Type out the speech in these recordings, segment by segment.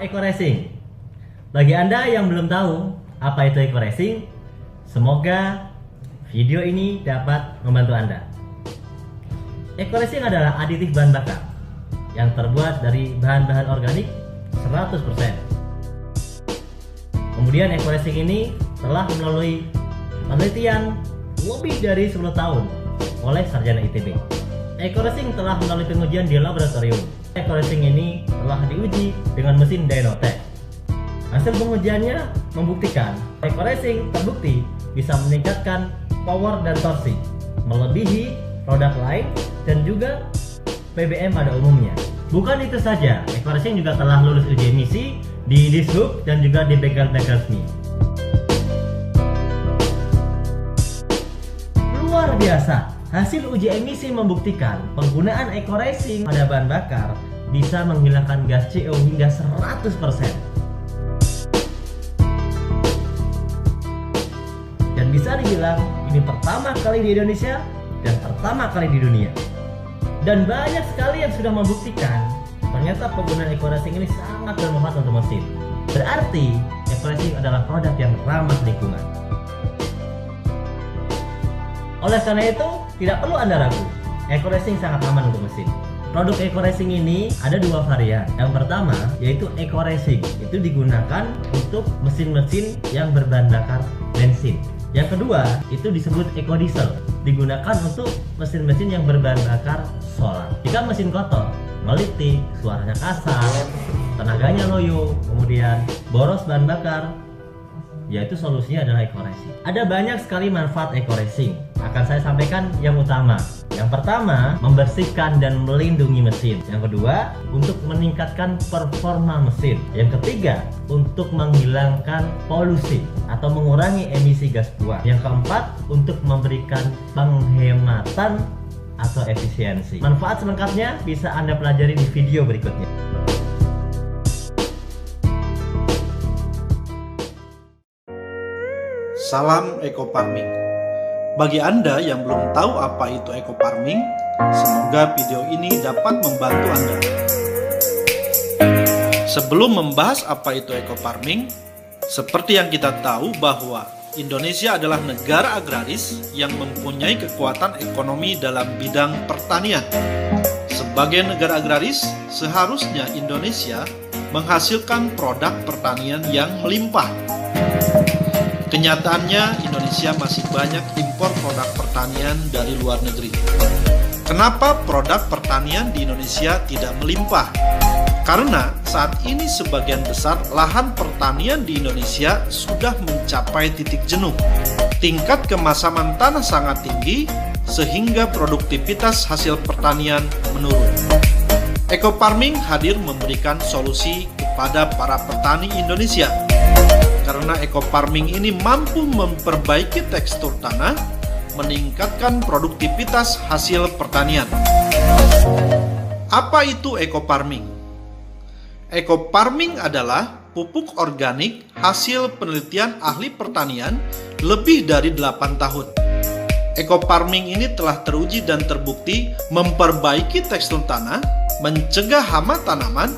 Eco Racing. Bagi Anda yang belum tahu apa itu Eco Racing, semoga video ini dapat membantu Anda. Eco Racing adalah aditif bahan bakar yang terbuat dari bahan-bahan organik 100%. Kemudian Eco Racing ini telah melalui penelitian lebih dari 10 tahun oleh sarjana ITB. Eco Racing telah melalui pengujian di laboratorium. Eco Racing ini telah diuji dengan mesin Dynotech. Hasil pengujiannya membuktikan Eco Racing terbukti bisa meningkatkan power dan torsi melebihi produk lain dan juga BBM pada umumnya. Bukan itu saja, Eco Racing juga telah lulus uji emisi di Dishub dan juga di Begel-Begelsmi. Luar biasa, hasil uji emisi membuktikan penggunaan Eco Racing pada bahan bakar bisa menghilangkan gas CO hingga 100%. Dan bisa dibilang ini pertama kali di Indonesia dan pertama kali di dunia. Dan banyak sekali yang sudah membuktikan ternyata penggunaan Eco Racing ini sangat bermanfaat untuk mesin. Berarti Eco Racing adalah produk yang ramah lingkungan. Oleh karena itu, tidak perlu Anda ragu, Eco Racing sangat aman untuk mesin. Produk Eco Racing ini ada dua varian. Yang pertama yaitu Eco Racing, itu digunakan untuk mesin-mesin yang berbahan bakar bensin. Yang kedua itu disebut Eco Diesel, digunakan untuk mesin-mesin yang berbahan bakar solar. Jika mesin kotor, ngelitik, suaranya kasar, tenaganya loyo, kemudian boros bahan bakar, yaitu solusinya adalah Eco Racing. Ada banyak sekali manfaat Eco Racing. Akan saya sampaikan yang utama. Yang pertama, membersihkan dan melindungi mesin. Yang kedua, untuk meningkatkan performa mesin. Yang ketiga, untuk menghilangkan polusi atau mengurangi emisi gas buang. Yang keempat, untuk memberikan penghematan atau efisiensi. Manfaat selengkapnya bisa Anda pelajari di video berikutnya. Salam Eco Farming. Bagi Anda yang belum tahu apa itu Eco Farming, semoga video ini dapat membantu Anda. Sebelum membahas apa itu Eco Farming, seperti yang kita tahu bahwa Indonesia adalah negara agraris yang mempunyai kekuatan ekonomi dalam bidang pertanian. Sebagai negara agraris, seharusnya Indonesia menghasilkan produk pertanian yang melimpah. Kenyataannya, Indonesia masih banyak impor produk pertanian dari luar negeri. Kenapa produk pertanian di Indonesia tidak melimpah? Karena saat ini sebagian besar lahan pertanian di Indonesia sudah mencapai titik jenuh. Tingkat kemasaman tanah sangat tinggi, sehingga produktivitas hasil pertanian menurun. Eco Farming hadir memberikan solusi kepada para petani Indonesia. Karena Eco Farming ini mampu memperbaiki tekstur tanah, meningkatkan produktivitas hasil pertanian. Apa itu Eco Farming? Eco Farming adalah pupuk organik hasil penelitian ahli pertanian lebih dari 8 tahun. Eco Farming ini telah teruji dan terbukti memperbaiki tekstur tanah, mencegah hama tanaman,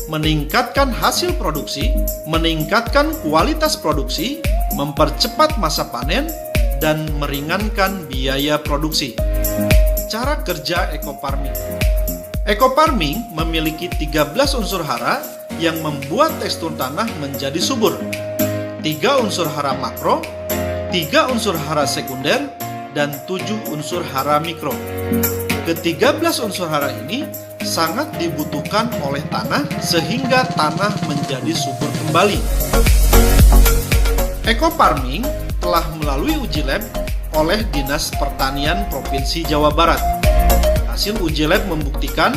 meningkatkan hasil produksi, meningkatkan kualitas produksi, mempercepat masa panen, dan meringankan biaya produksi. Cara kerja Eco Farming. Eco Farming memiliki 13 unsur hara yang membuat tekstur tanah menjadi subur. 3 unsur hara makro, 3 unsur hara sekunder, dan 7 unsur hara mikro. Ke-13 unsur hara ini sangat dibutuhkan oleh tanah sehingga tanah menjadi subur kembali. Eco Farming telah melalui uji lab oleh Dinas Pertanian Provinsi Jawa Barat. Hasil uji lab membuktikan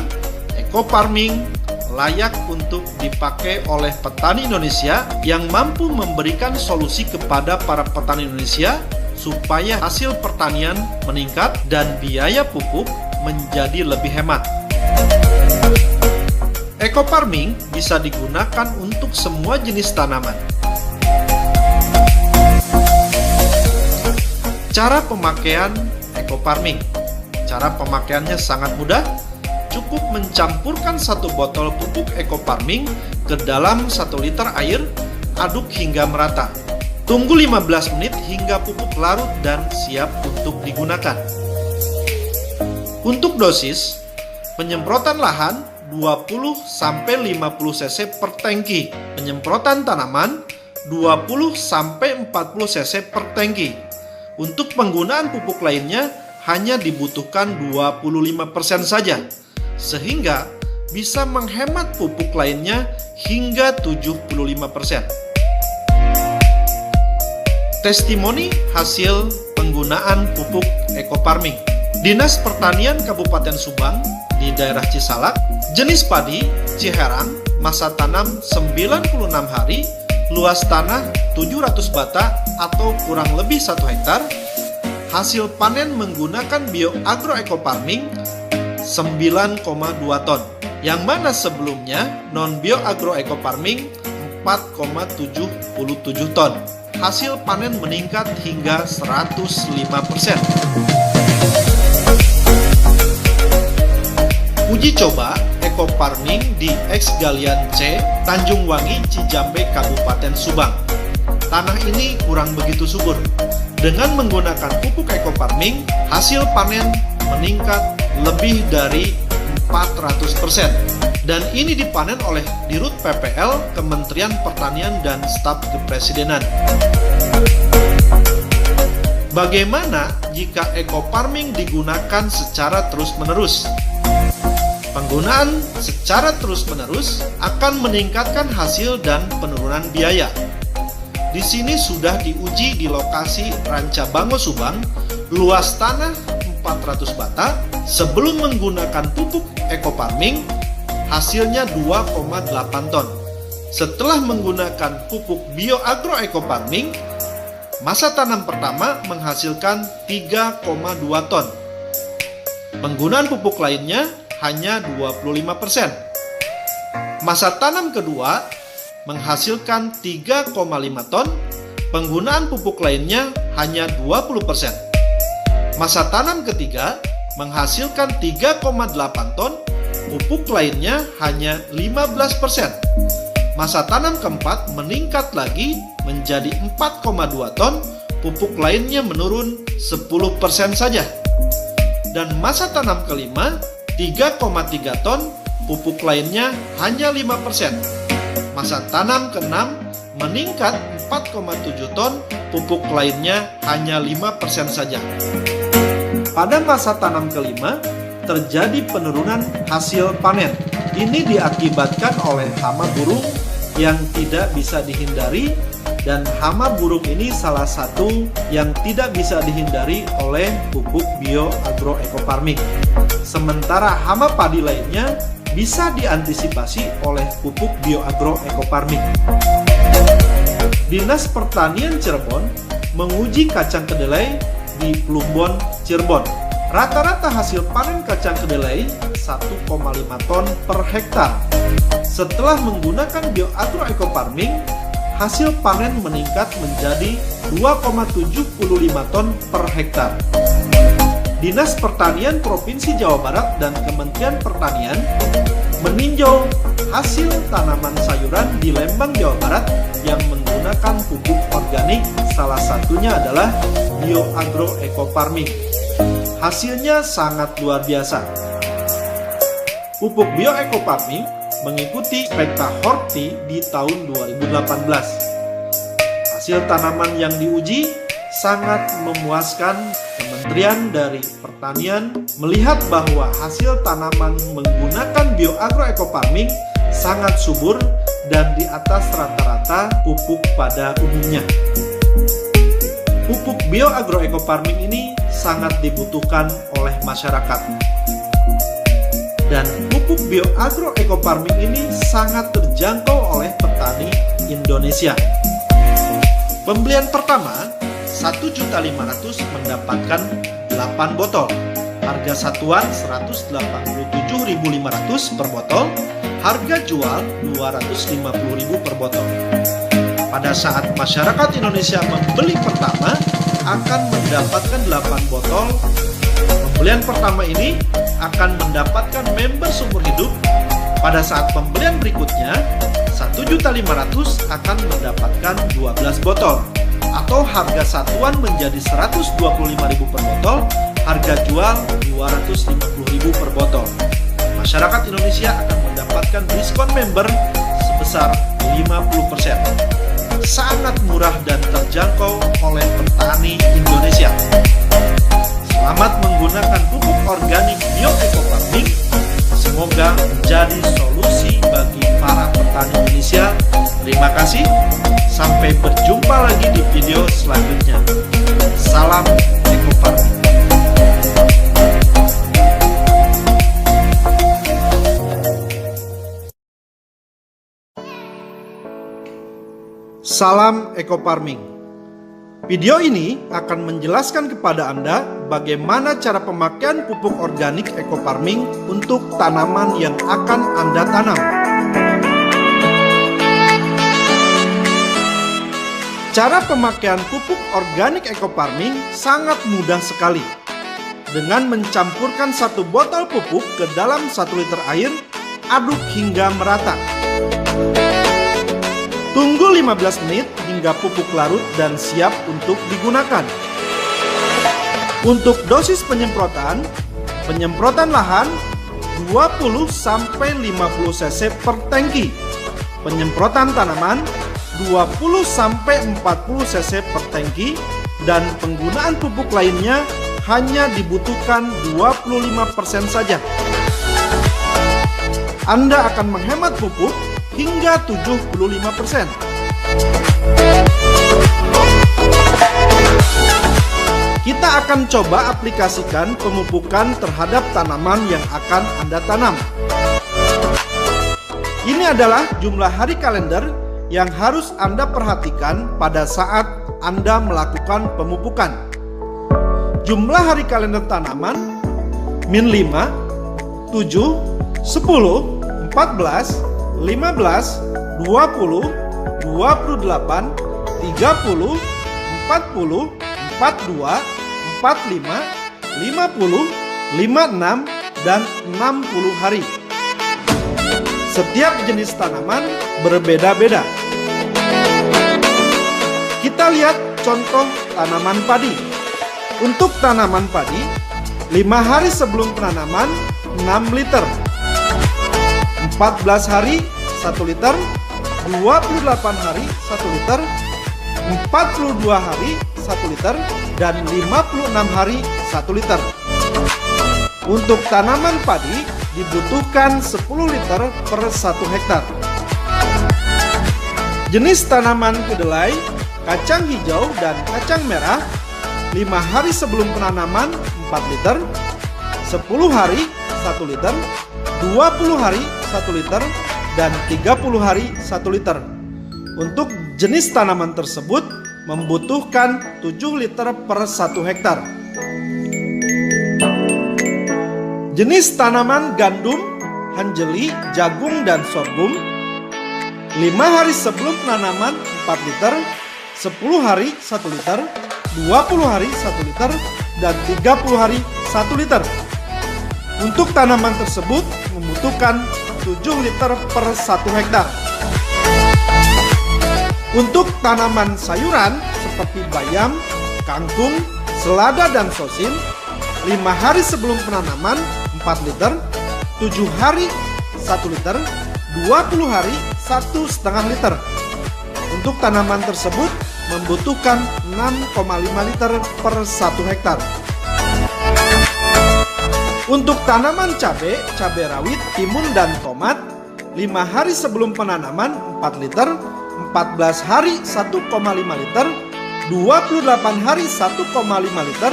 Eco Farming layak untuk dipakai oleh petani Indonesia yang mampu memberikan solusi kepada para petani Indonesia supaya hasil pertanian meningkat dan biaya pupuk menjadi lebih hemat. Eco Farming bisa digunakan untuk semua jenis tanaman. Cara pemakaian Eco Farming. Cara pemakaiannya sangat mudah, cukup mencampurkan 1 botol pupuk Eco Farming ke dalam 1 liter air, aduk hingga merata. Tunggu 15 menit hingga pupuk larut dan siap untuk digunakan. Untuk dosis, penyemprotan lahan 20-50 cc per tangki, penyemprotan tanaman 20-40 cc per tangki. Untuk penggunaan pupuk lainnya hanya dibutuhkan 25% saja, sehingga bisa menghemat pupuk lainnya hingga 75%. Testimoni hasil penggunaan pupuk Eco Farming. Dinas Pertanian Kabupaten Subang di daerah Cisalak, jenis padi Ciherang, masa tanam 96 hari, luas tanah 700 bata atau kurang lebih 1 hektar, hasil panen menggunakan Bioagro Eco Farming 9,2 ton, yang mana sebelumnya non Bioagro Eco Farming 4,77 ton. Hasil panen meningkat hingga 105%. Uji coba Eco Farming di X Galian C, Tanjung Wangi, Cijambe, Kabupaten Subang. Tanah ini kurang begitu subur. Dengan menggunakan pupuk Eco Farming, hasil panen meningkat lebih dari 400%. Dan ini dipanen oleh Dirut PPL, Kementerian Pertanian dan Staf Kepresidenan. Bagaimana jika Eco Farming digunakan secara terus-menerus? Penggunaan secara terus-menerus akan meningkatkan hasil dan penurunan biaya. Di sini sudah diuji di lokasi Rancabango, Subang, luas tanah 400 bata. Sebelum menggunakan pupuk Eco Farming, hasilnya 2,8 ton. Setelah menggunakan pupuk Bioagro Eco Farming, masa tanam pertama menghasilkan 3,2 ton. Penggunaan pupuk lainnya hanya 25%. Masa tanam kedua menghasilkan 3,5 ton. Penggunaan pupuk lainnya hanya 20%. Masa tanam ketiga menghasilkan 3,8 ton. Pupuk lainnya hanya 15%. Masa tanam keempat meningkat lagi menjadi 4,2 ton, pupuk lainnya menurun 10% saja. Dan masa tanam kelima 3,3 ton, pupuk lainnya hanya 5%. Masa tanam keenam meningkat 4,7 ton, pupuk lainnya hanya 5% saja. Pada masa tanam kelima, terjadi penurunan hasil panen. Ini diakibatkan oleh hama burung yang tidak bisa dihindari, dan hama burung ini salah satu yang tidak bisa dihindari oleh pupuk Bioagro Eco Farming. Sementara hama padi lainnya bisa diantisipasi oleh pupuk Bioagro Eco Farming. Dinas Pertanian Cirebon menguji kacang kedelai di Plumbon, Cirebon. Rata-rata hasil panen kacang kedelai 1,5 ton per hektar. Setelah menggunakan Bioagro Eco Farming, hasil panen meningkat menjadi 2,75 ton per hektar. Dinas Pertanian Provinsi Jawa Barat dan Kementerian Pertanian meninjau hasil tanaman sayuran di Lembang, Jawa Barat yang menggunakan pupuk organik, salah satunya adalah Bioagro Eco Farming. Hasilnya sangat luar biasa. Pupuk Bio Eco Farming mengikuti Spekta Horti di tahun 2018. Hasil tanaman yang diuji sangat memuaskan. Kementerian dari Pertanian melihat bahwa hasil tanaman menggunakan Bioagro Eco Farming sangat subur dan di atas rata-rata pupuk pada umumnya. Pupuk Bioagro Eco Farming ini sangat dibutuhkan oleh masyarakat. Dan pupuk Bioagro Eco Farming ini sangat terjangkau oleh petani Indonesia. Pembelian pertama 1.500.000 mendapatkan 8 botol. Harga satuan 187.500 per botol. Harga jual 250.000 per botol. Pada saat masyarakat Indonesia membeli pertama akan mendapatkan 8 botol Pembelian pertama ini akan mendapatkan member seumur hidup. Pada saat pembelian berikutnya, 1.500.000 akan mendapatkan 12 botol, atau harga satuan menjadi 125.000 per botol, harga jual 250.000 per botol. Masyarakat Indonesia akan mendapatkan diskon member sebesar 50%. Sangat murah dan terjangkau oleh petani Indonesia. Selamat menggunakan pupuk organik Bio Eco Farming. Semoga menjadi solusi bagi para petani Indonesia. Terima kasih. Sampai berjumpa lagi di video selanjutnya. Salam Eco Farming. Salam Eco Farming. Video ini akan menjelaskan kepada Anda bagaimana cara pemakaian pupuk organik Eco Farming untuk tanaman yang akan Anda tanam. Cara pemakaian pupuk organik Eco Farming sangat mudah sekali. Dengan mencampurkan 1 botol pupuk ke dalam 1 liter air, aduk hingga merata. Tunggu 15 menit hingga pupuk larut dan siap untuk digunakan. Untuk dosis penyemprotan lahan 20-50 cc per tangki. Penyemprotan tanaman 20-40 cc per tangki, dan penggunaan pupuk lainnya hanya dibutuhkan 25% saja. Anda akan menghemat pupuk hingga 75%. Kita akan coba aplikasikan pemupukan terhadap tanaman yang akan Anda tanam. Ini adalah jumlah hari kalender yang harus Anda perhatikan pada saat Anda melakukan pemupukan. Jumlah hari kalender tanaman min 5, 7, 10, 14, 15, 20, 28, 30, 40, 42, 45, 50, 56, dan 60 hari. Setiap jenis tanaman berbeda-beda. Kita lihat contoh tanaman padi. Untuk tanaman padi, 5 hari sebelum penanaman 6 liter, 14 hari 1 liter, 28 hari 1 liter, 42 hari 1 liter, dan 56 hari 1 liter. Untuk tanaman padi dibutuhkan 10 liter per 1 hektar. Jenis tanaman kedelai, kacang hijau, dan kacang merah, 5 hari sebelum penanaman 4 liter, 10 hari 1 liter, 20 hari 1 liter, dan 30 hari 1 liter. Untuk jenis tanaman tersebut membutuhkan 7 liter per 1 hektar. Jenis tanaman gandum, hanjeli, jagung, dan sorghum, 5 hari sebelum penanaman 4 liter, 10 hari 1 liter, 20 hari 1 liter, dan 30 hari 1 liter. Untuk tanaman tersebut membutuhkan 7 liter per 1 hektar. Untuk tanaman sayuran seperti bayam, kangkung, selada, dan sosin, 5 hari sebelum penanaman 4 liter, 7 hari 1 liter, 20 hari 1,5 liter. Untuk tanaman tersebut membutuhkan 6,5 liter per 1 hektar. Untuk tanaman cabai rawit, timun, dan tomat, 5 hari sebelum penanaman 4 liter, 14 hari 1,5 liter, 28 hari 1,5 liter,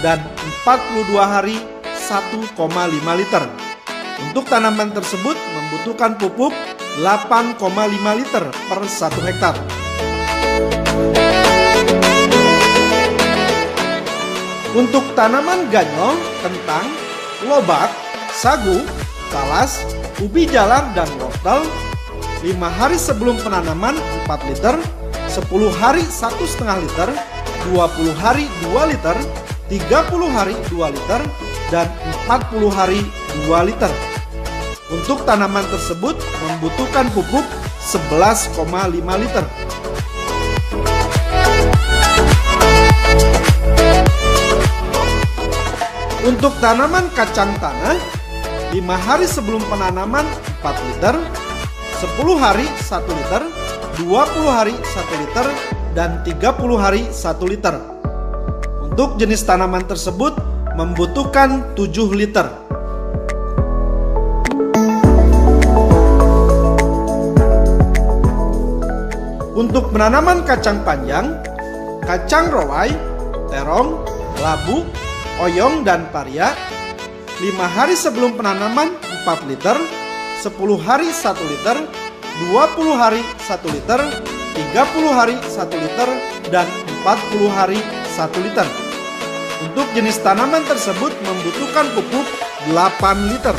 dan 42 hari 1,5 liter. Untuk tanaman tersebut membutuhkan pupuk 8,5 liter per 1 hektar. Untuk tanaman ganyol, kentang, lobak, sagu, talas, ubi jalar, dan wortel, 5 hari sebelum penanaman 4 liter, 10 hari 1,5 liter, 20 hari 2 liter, 30 hari 2 liter, dan 40 hari 2 liter. Untuk tanaman tersebut membutuhkan pupuk 11,5 liter. Untuk tanaman kacang tanah, 5 hari sebelum penanaman 4 liter, 10 hari 1 liter, 20 hari 1 liter, dan 30 hari 1 liter. Untuk jenis tanaman tersebut membutuhkan 7 liter. Untuk penanaman kacang panjang, kacang rowai, terong, labu, oyong, dan paria, 5 hari sebelum penanaman 4 liter, 10 hari 1 liter, 20 hari 1 liter, 30 hari 1 liter, dan 40 hari 1 liter. Untuk jenis tanaman tersebut membutuhkan pupuk 8 liter.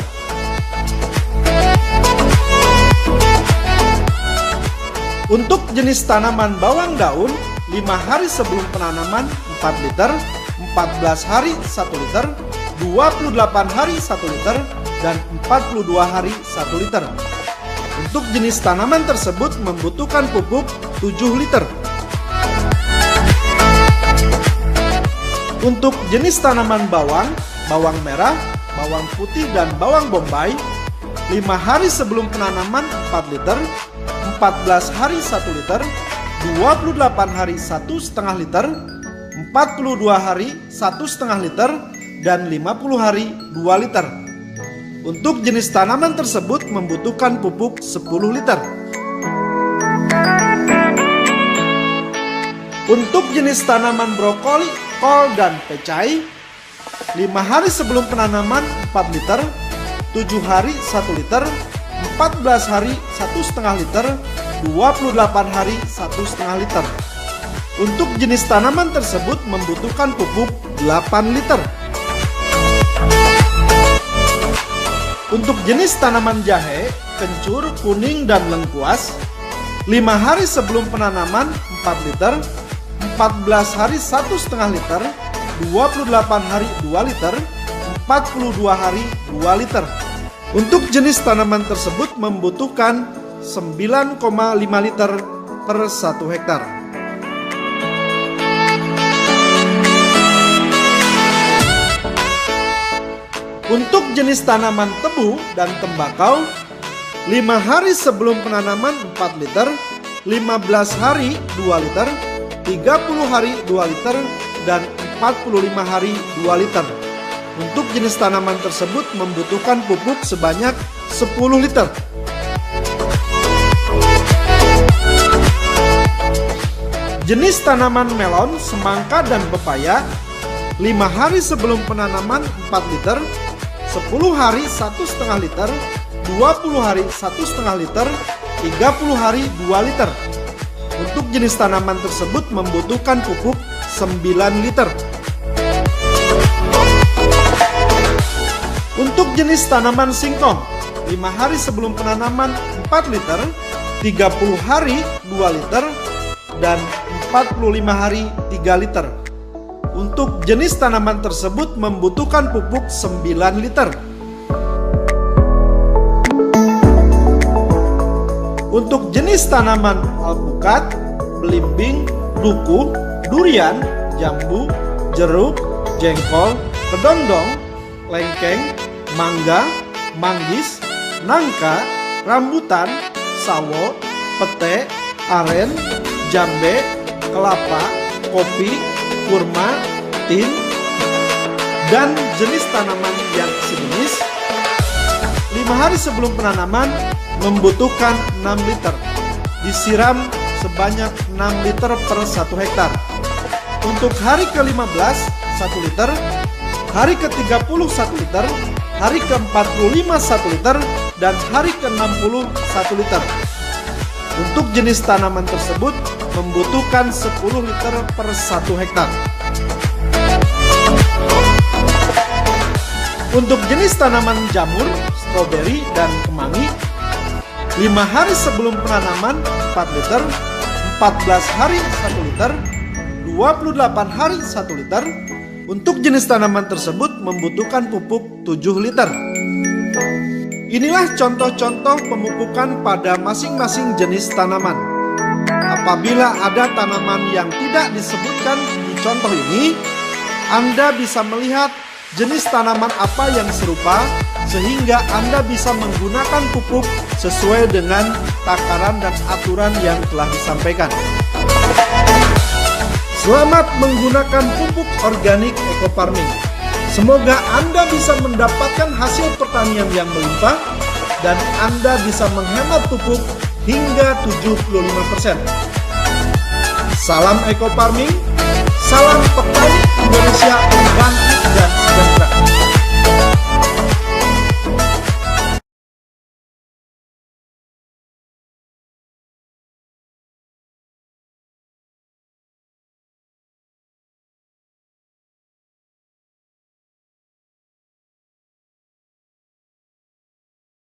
Untuk jenis tanaman bawang daun, 5 hari sebelum penanaman 4 liter, 14 hari 1 liter, 28 hari 1 liter, dan 42 hari 1 liter. Untuk jenis tanaman tersebut membutuhkan pupuk 7 liter. Untuk jenis tanaman bawang, bawang merah, bawang putih, dan bawang bombay, 5 hari sebelum penanaman 4 liter, 14 hari 1 liter, 28 hari 1,5 liter, 42 hari 1,5 liter, dan 50 hari 2 liter. Untuk jenis tanaman tersebut membutuhkan pupuk 10 liter. Untuk jenis tanaman brokoli, kol, dan pecai, 5 hari sebelum penanaman 4 liter, 7 hari 1 liter, 14 hari 1,5 liter, 28 hari 1,5 liter. Untuk jenis tanaman tersebut membutuhkan pupuk 8 liter. Untuk jenis tanaman jahe, kencur, kuning, dan lengkuas, 5 hari sebelum penanaman 4 liter, 14 hari 1,5 liter, 28 hari 2 liter, 42 hari 2 liter. Untuk jenis tanaman tersebut membutuhkan 9,5 liter per 1 hektar. Untuk jenis tanaman tebu dan tembakau, 5 hari sebelum penanaman 4 liter, 15 hari 2 liter, 30 hari 2 liter, dan 45 hari 2 liter. Untuk jenis tanaman tersebut membutuhkan pupuk sebanyak 10 liter. Jenis tanaman melon, semangka, dan pepaya, 5 hari sebelum penanaman 4 liter, 10 hari 1,5 liter, 20 hari 1,5 liter, 30 hari 2 liter. Untuk jenis tanaman tersebut membutuhkan pupuk 9 liter. Untuk jenis tanaman singkong, 5 hari sebelum penanaman 4 liter, 30 hari 2 liter, dan 45 hari 3 liter. Untuk jenis tanaman tersebut membutuhkan pupuk 9 liter. Untuk jenis tanaman alpukat, belimbing, duku, durian, jambu, jeruk, jengkol, kedondong, lengkeng, mangga, manggis, nangka, rambutan, sawo, pete, aren, jambe, kelapa, kopi, kurma, tin, dan jenis tanaman yang sejenis, 5 hari sebelum penanaman membutuhkan 6 liter. Disiram sebanyak 6 liter per 1 hektar. Untuk hari ke-15, 1 liter, hari ke-30, 1 liter, hari ke-45, 1 liter, dan hari ke-60, 1 liter. Untuk jenis tanaman tersebut membutuhkan 10 liter per 1 hektar. Untuk jenis tanaman jamur, stroberi, dan kemangi, 5 hari sebelum penanaman 4 liter, 14 hari 1 liter, 28 hari 1 liter, Untuk jenis tanaman tersebut membutuhkan pupuk 7 liter. Inilah contoh-contoh pemupukan pada masing-masing jenis tanaman. Apabila ada tanaman yang tidak disebutkan di contoh ini, Anda bisa melihat jenis tanaman apa yang serupa sehingga Anda bisa menggunakan pupuk sesuai dengan takaran dan aturan yang telah disampaikan. Selamat menggunakan pupuk organik eco farming. Semoga Anda bisa mendapatkan hasil pertanian yang melimpah dan Anda bisa menghemat pupuk hingga 75%. Salam eco farming, salam petani Indonesia bangkit dan sejahtera.